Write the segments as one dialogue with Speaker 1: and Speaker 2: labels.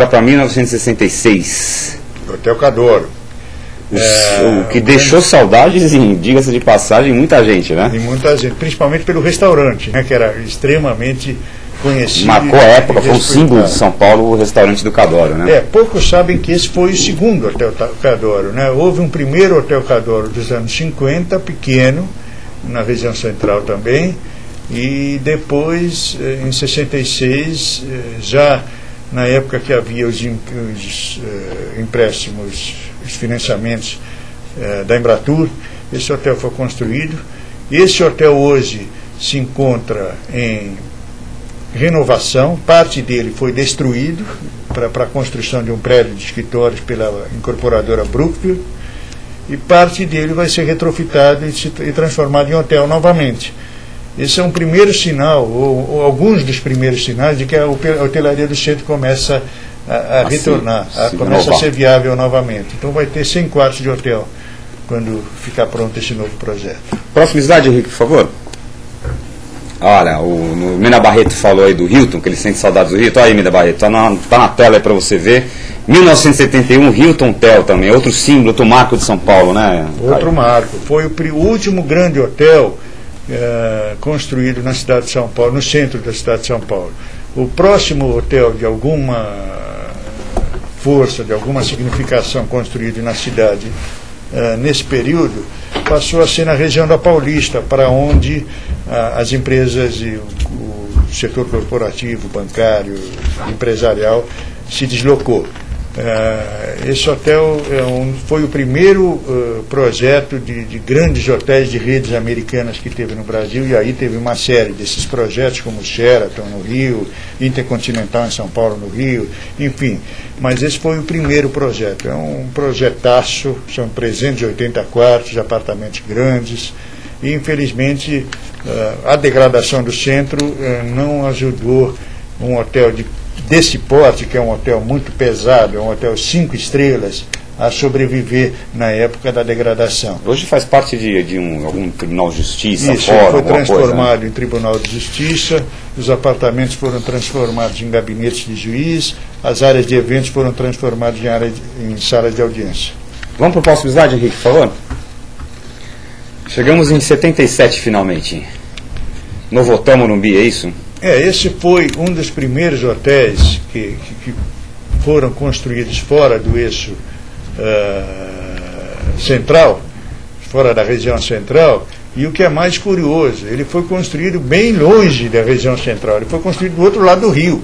Speaker 1: para 1966.
Speaker 2: Hotel Cadoro.
Speaker 1: O que deixou saudades, diga-se de passagem, muita gente, né?
Speaker 2: E muita gente, principalmente pelo restaurante, né, que era extremamente conhecido.
Speaker 1: Marcou a época, foi um símbolo de São Paulo, o restaurante do Cadoro, né?
Speaker 2: Poucos sabem que esse foi o segundo Hotel Cadoro, né? Houve um primeiro Hotel Cadoro dos anos 50, pequeno, na região central também, e depois, em 66, já na época que havia os empréstimos, os financiamentos da Embratur, esse hotel foi construído. Esse hotel hoje se encontra em renovação, parte dele foi destruído para a construção de um prédio de escritórios pela incorporadora Brookfield, e parte dele vai ser retrofitado e transformado em hotel novamente. Esse é um primeiro sinal, ou alguns dos primeiros sinais, de que a hotelaria do centro começa a retornar, começa a ser viável novamente. Então vai ter 100 quartos de hotel quando ficar pronto esse novo projeto.
Speaker 1: Próxima slide, Henrique, por favor. Olha, o Mina Barreto falou aí do Hilton, que ele sente saudades do Hilton. Olha aí, Mina Barreto, tá na tela aí para você ver. 1971, Hilton Hotel também, outro símbolo, outro marco de São Paulo, né?
Speaker 2: Outro marco. Foi o último grande hotel construído na cidade de São Paulo, no centro da cidade de São Paulo. O próximo hotel de alguma força, de alguma significação construído na cidade nesse período, passou a ser na região da Paulista, para onde as empresas e o setor corporativo, bancário, empresarial se deslocou. Esse hotel foi o primeiro projeto de grandes hotéis de redes americanas que teve no Brasil, e aí teve uma série desses projetos, como o Sheraton no Rio, Intercontinental em São Paulo no Rio, enfim. Mas esse foi o primeiro projeto. É um projetaço, são 380 quartos, apartamentos grandes, e infelizmente a degradação do centro não ajudou um hotel desse porte, que é um hotel muito pesado, é um hotel 5 estrelas, a sobreviver na época da degradação.
Speaker 1: Hoje faz parte de algum tribunal de justiça?
Speaker 2: Isso, foi transformado em tribunal de justiça, os apartamentos foram transformados em gabinetes de juiz, as áreas de eventos foram transformadas em salas de audiência.
Speaker 1: Vamos para o próximo slide, Henrique, por favor. Chegamos em 77 finalmente. Novo Hotel Morumbi, é isso?
Speaker 2: Esse foi um dos primeiros hotéis que foram construídos fora do eixo central, fora da região central, e o que é mais curioso, ele foi construído bem longe da região central, ele foi construído do outro lado do rio.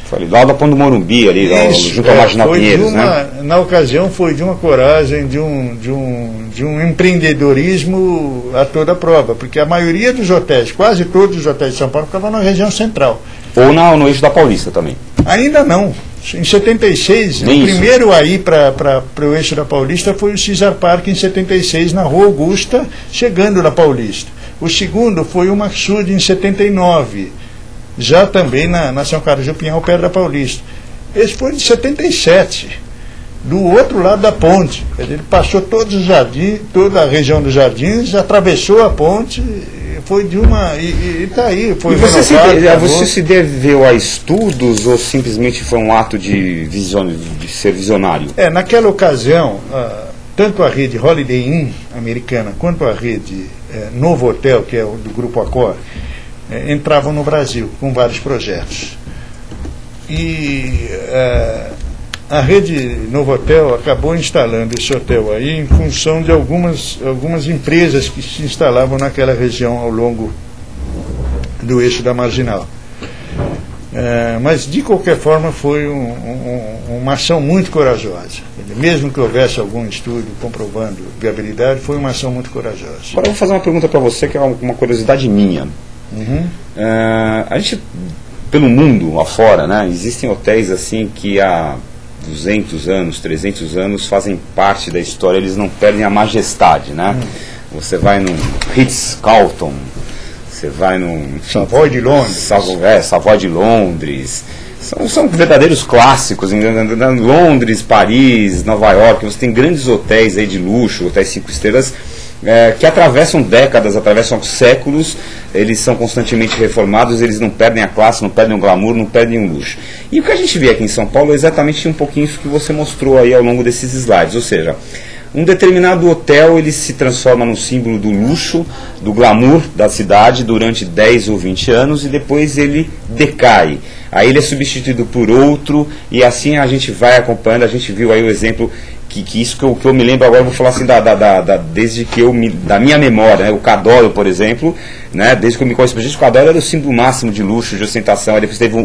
Speaker 1: Foi lá da Ponta do Morumbi, ali, junto ao Marginal Pinheiros, né?
Speaker 2: Na ocasião foi de uma coragem, de um empreendedorismo a toda prova, porque a maioria dos hotéis, quase todos os hotéis de São Paulo, ficavam na região central.
Speaker 1: Ou no eixo da Paulista também?
Speaker 2: Ainda não. Em 76,
Speaker 1: Nem
Speaker 2: o
Speaker 1: isso.
Speaker 2: primeiro a ir para o eixo da Paulista foi o Cesar Parque, em 76, na Rua Augusta, chegando na Paulista. O segundo foi o Maxud, em 79, já também na São Carlos do Pinhal, perto da Paulista. Esse foi de 77, do outro lado da ponte. Ele passou todos os jardins, toda a região dos jardins, atravessou a ponte, foi de uma... E está aí, foi
Speaker 1: renovado. Você se deveu a estudos ou simplesmente foi um ato de ser visionário?
Speaker 2: Naquela ocasião, tanto a rede Holiday Inn americana quanto a rede Novo Hotel, que é o do Grupo Accor, entravam no Brasil com vários projetos. E a rede Novo Hotel acabou instalando esse hotel aí em função de algumas empresas que se instalavam naquela região ao longo do eixo da Marginal. Mas, de qualquer forma, foi uma ação muito corajosa. Mesmo que houvesse algum estudo comprovando viabilidade, foi uma ação muito corajosa.
Speaker 1: Agora eu vou fazer uma pergunta para você, que é uma curiosidade minha. A gente, pelo mundo afora, né, existem hotéis assim que há 200 anos, 300 anos fazem parte da história, eles não perdem a majestade, né? Você vai no Ritz-Carlton, você vai no
Speaker 2: Savoy de Londres,
Speaker 1: Savoy de Londres, são verdadeiros clássicos. Em Londres, Paris, Nova York, você tem grandes hotéis aí de luxo, hotéis 5 estrelas, que atravessam décadas, atravessam séculos, eles são constantemente reformados, eles não perdem a classe, não perdem o glamour, não perdem o luxo. E o que a gente vê aqui em São Paulo é exatamente um pouquinho isso que você mostrou aí ao longo desses slides, ou seja, um determinado hotel ele se transforma num símbolo do luxo, do glamour da cidade durante 10 ou 20 anos e depois ele decai. Aí ele é substituído por outro e assim a gente vai acompanhando. A gente viu aí o exemplo que isso que eu me lembro agora, eu vou falar assim desde que da minha memória, né? O Cadoro, por exemplo, né? Desde que eu me conheço, o Cadoro era o símbolo máximo de luxo, de ostentação. Aí depois teve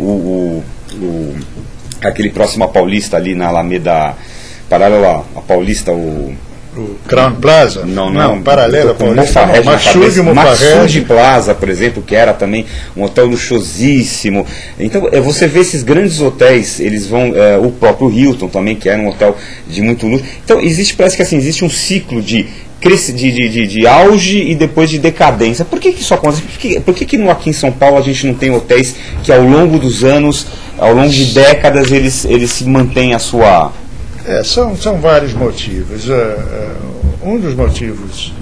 Speaker 1: aquele próximo à Paulista ali na Alameda, paralelo à Paulista, o
Speaker 2: Crown Plaza?
Speaker 1: Não,
Speaker 2: paralelo à Paulista.
Speaker 1: Maxud Plaza, por exemplo, que era também um hotel luxuosíssimo. Então, você vê esses grandes hotéis, eles vão, o próprio Hilton também, que era um hotel de muito luxo. Então, parece que assim, existe um ciclo de auge e depois de decadência. Por que isso acontece? Por que aqui em São Paulo a gente não tem hotéis que ao longo dos anos, ao longo de décadas, eles se mantêm a sua...
Speaker 2: São vários motivos. Um dos motivos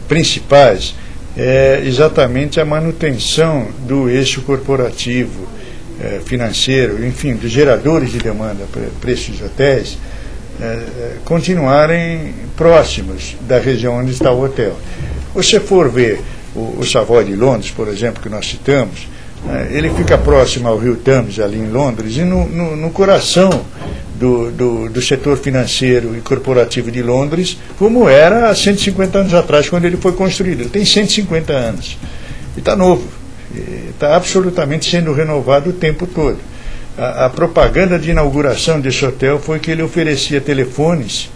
Speaker 2: principais é exatamente a manutenção do eixo corporativo, financeiro, enfim, dos geradores de demanda para esses hotéis continuarem próximos da região onde está o hotel. Se você for ver o Savoy de Londres, por exemplo, que nós citamos, ele fica próximo ao Rio Thames, ali em Londres, e no coração do setor financeiro e corporativo de Londres, como era há 150 anos atrás, quando ele foi construído. Ele tem 150 anos. E está novo. Está absolutamente sendo renovado o tempo todo. A propaganda de inauguração desse hotel foi que ele oferecia telefones,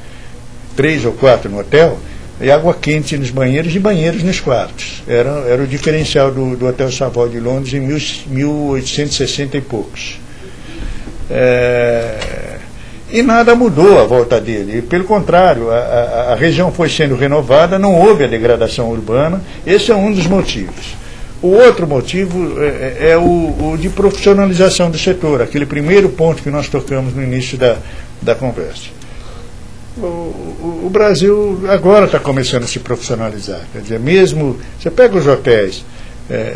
Speaker 2: 3 ou 4 no hotel, e água quente nos banheiros e banheiros nos quartos. Era o diferencial do Hotel Savoy de Londres em 1860 e poucos. E nada mudou à volta dele. Pelo contrário, a região foi sendo renovada, não houve a degradação urbana. Esse é um dos motivos. O outro motivo é o de profissionalização do setor, aquele primeiro ponto que nós tocamos no início da conversa. O Brasil agora está começando a se profissionalizar. Quer dizer, mesmo, você pega os hotéis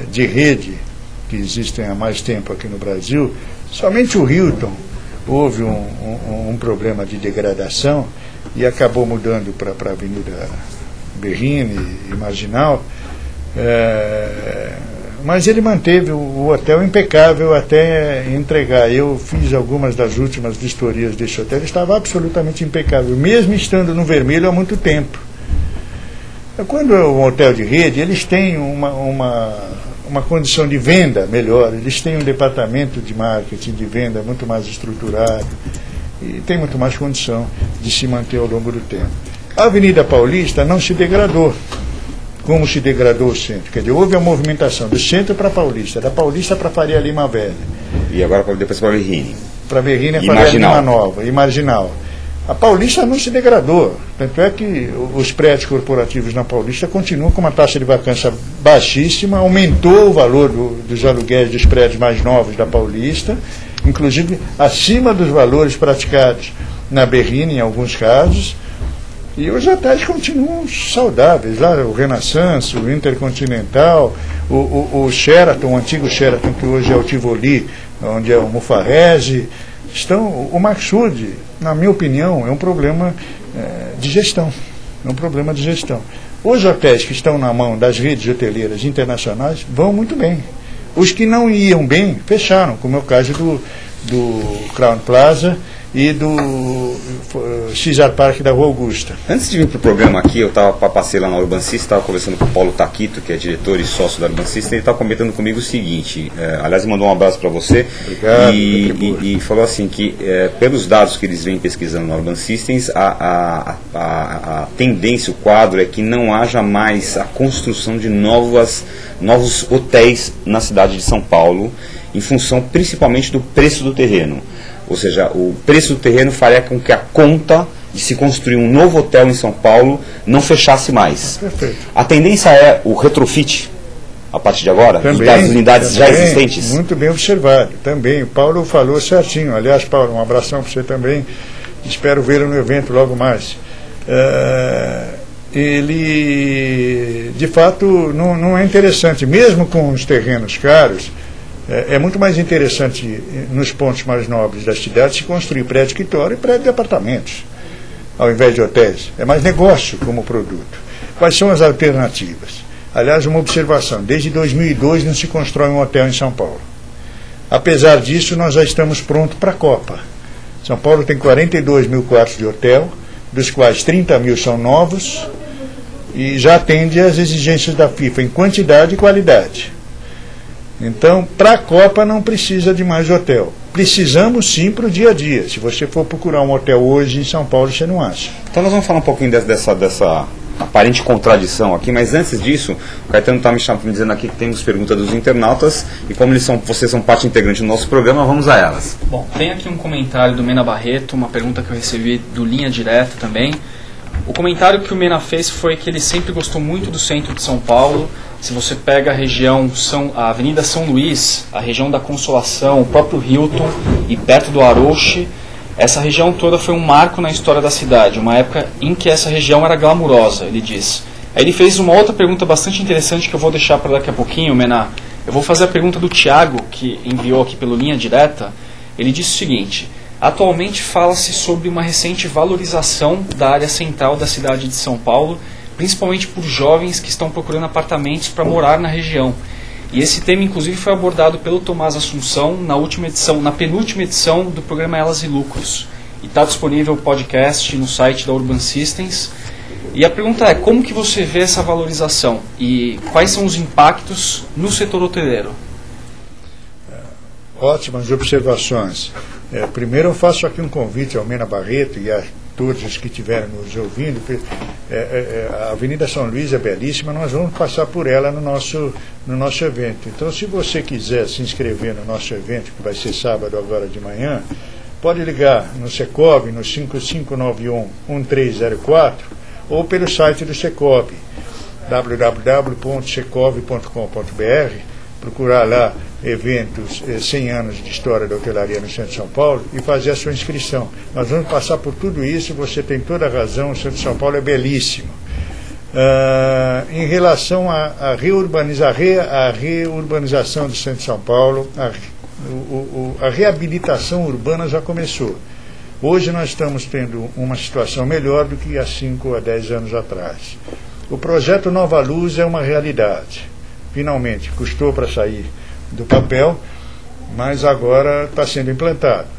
Speaker 2: de rede que existem há mais tempo aqui no Brasil, somente o Hilton houve um problema de degradação e acabou mudando para a Avenida Berrini e Marginal, mas ele manteve o hotel impecável até entregar. Eu fiz algumas das últimas vistorias desse hotel, ele estava absolutamente impecável, mesmo estando no vermelho há muito tempo. Quando é um hotel de rede, eles têm uma condição de venda melhor, eles têm um departamento de marketing, de venda muito mais estruturado e tem muito mais condição de se manter ao longo do tempo. A Avenida Paulista não se degradou como se degradou o centro. Quer dizer, houve a movimentação do centro para a Paulista, da Paulista para a Faria Lima Velha.
Speaker 1: E agora depois para a Berrini.
Speaker 2: Para a Berrini e Faria Lima Nova, e Marginal. A Paulista não se degradou, tanto é que os prédios corporativos na Paulista continuam com uma taxa de vacância baixíssima, aumentou o valor dos aluguéis dos prédios mais novos da Paulista, inclusive acima dos valores praticados na Berrini em alguns casos, e os hotéis continuam saudáveis, lá o Renaissance, o Intercontinental, o Sheraton, o antigo Sheraton, que hoje é o Tivoli, onde é o Mufarrege, o Maxud, na minha opinião, é um problema de gestão. É um problema de gestão. Os hotéis que estão na mão das redes hoteleiras internacionais vão muito bem. Os que não iam bem, fecharam, como é o caso do Crown Plaza e do Caesar Park da Rua Augusta.
Speaker 1: Antes de vir para o programa aqui, eu passei lá na Urban System, estava conversando com o Paulo Taquito, que é diretor e sócio da Urban System, ele estava comentando comigo o seguinte, aliás, ele mandou um abraço para você.
Speaker 2: Obrigado,
Speaker 1: e falou assim que, pelos dados que eles vêm pesquisando na Urban Systems, a tendência, o quadro é que não haja mais a construção de novos hotéis na cidade de São Paulo, em função principalmente do preço do terreno. Ou seja, o preço do terreno faria com que a conta de se construir um novo hotel em São Paulo não fechasse mais.
Speaker 2: Perfeito.
Speaker 1: A tendência é o retrofit, a partir de agora, das unidades já existentes?
Speaker 2: Muito bem observado. Também, o Paulo falou certinho. Aliás, Paulo, um abração para você também. Espero vê-lo no evento logo mais. ele, de fato, não é interessante. Mesmo com os terrenos caros, é muito mais interessante, nos pontos mais nobres da cidade, se construir prédio escritório e prédio de apartamentos, ao invés de hotéis. É mais negócio como produto. Quais são as alternativas? Aliás, uma observação: desde 2002 não se constrói um hotel em São Paulo. Apesar disso, nós já estamos prontos para a Copa. São Paulo tem 42 mil quartos de hotel, dos quais 30 mil são novos, e já atende às exigências da FIFA em quantidade e qualidade. Então, para a Copa não precisa de mais hotel. Precisamos sim para o dia a dia. Se você for procurar um hotel hoje em São Paulo, você não acha.
Speaker 1: Então nós vamos falar um pouquinho dessa aparente contradição aqui, mas antes disso, o Caetano está me dizendo aqui que temos perguntas dos internautas, e como vocês são parte integrante do nosso programa, vamos a elas.
Speaker 3: Bom, tem aqui um comentário do Mena Barreto, uma pergunta que eu recebi do Linha Direta também. O comentário que o Mena fez foi que ele sempre gostou muito do centro de São Paulo. Se você pega a região, a Avenida São Luís, a região da Consolação, o próprio Hilton e perto do Arouche, essa região toda foi um marco na história da cidade, uma época em que essa região era glamurosa, ele diz. Aí ele fez uma outra pergunta bastante interessante que eu vou deixar para daqui a pouquinho, Mena. Eu vou fazer a pergunta do Tiago, que enviou aqui pelo Linha Direta. Ele disse o seguinte: atualmente fala-se sobre uma recente valorização da área central da cidade de São Paulo, principalmente por jovens que estão procurando apartamentos para morar na região. E esse tema, inclusive, foi abordado pelo Tomás Assunção na penúltima edição do programa Elas e Lucros. E está disponível o podcast no site da Urban Systems. E a pergunta é: como que você vê essa valorização? E quais são os impactos no setor hoteleiro?
Speaker 2: Ótimas observações. Primeiro eu faço aqui um convite ao Mena Barreto e a todos os que estiverem nos ouvindo. A Avenida São Luís é belíssima, nós vamos passar por ela no nosso evento. Então, se você quiser se inscrever no nosso evento, que vai ser sábado agora de manhã, pode ligar no Secovi, no 5591-1304, ou pelo site do Secovi, www.secovi.com.br, procurar lá eventos 100 anos de história da hotelaria no centro de São Paulo e fazer a sua inscrição. Nós vamos passar por tudo isso, você tem toda a razão, o centro de São Paulo é belíssimo. Em relação à reurbanização do centro de São Paulo, a reabilitação urbana já começou. Hoje nós estamos tendo uma situação melhor do que há 5 a 10 anos atrás. O projeto Nova Luz é uma realidade. Finalmente, custou para sair do papel, mas agora está sendo implantado,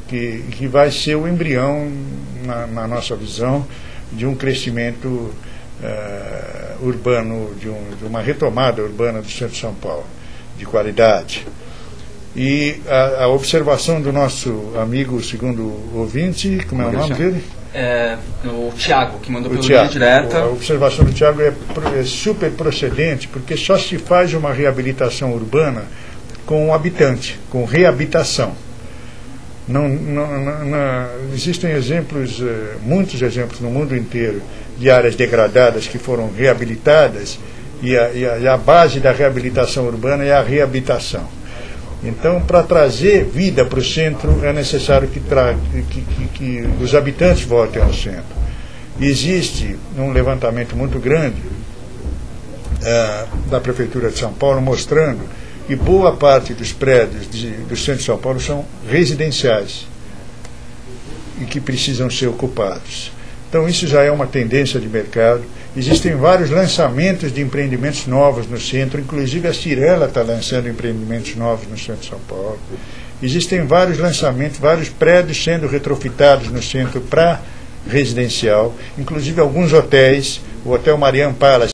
Speaker 2: que vai ser o embrião, na nossa visão, de um crescimento urbano, de uma retomada urbana do centro de São Paulo, de qualidade. E a observação do nosso amigo, segundo ouvinte, como é o nome dele?
Speaker 3: O Tiago, que mandou pelo Linha Direta.
Speaker 2: A observação do Tiago é super procedente, porque só se faz uma reabilitação urbana com o habitante, com reabitação. Existem exemplos, muitos exemplos no mundo inteiro, de áreas degradadas que foram reabilitadas, e a base da reabilitação urbana é a reabitação. Então, para trazer vida para o centro, é necessário que os habitantes voltem ao centro. Existe um levantamento muito grande da Prefeitura de São Paulo mostrando que boa parte dos prédios do centro de São Paulo são residenciais e que precisam ser ocupados. Então, isso já é uma tendência de mercado. Existem vários lançamentos de empreendimentos novos no centro, inclusive a Cirela está lançando empreendimentos novos no centro de São Paulo. Existem vários lançamentos, vários prédios sendo retrofitados no centro para residencial, inclusive alguns hotéis, o Hotel Marian Palace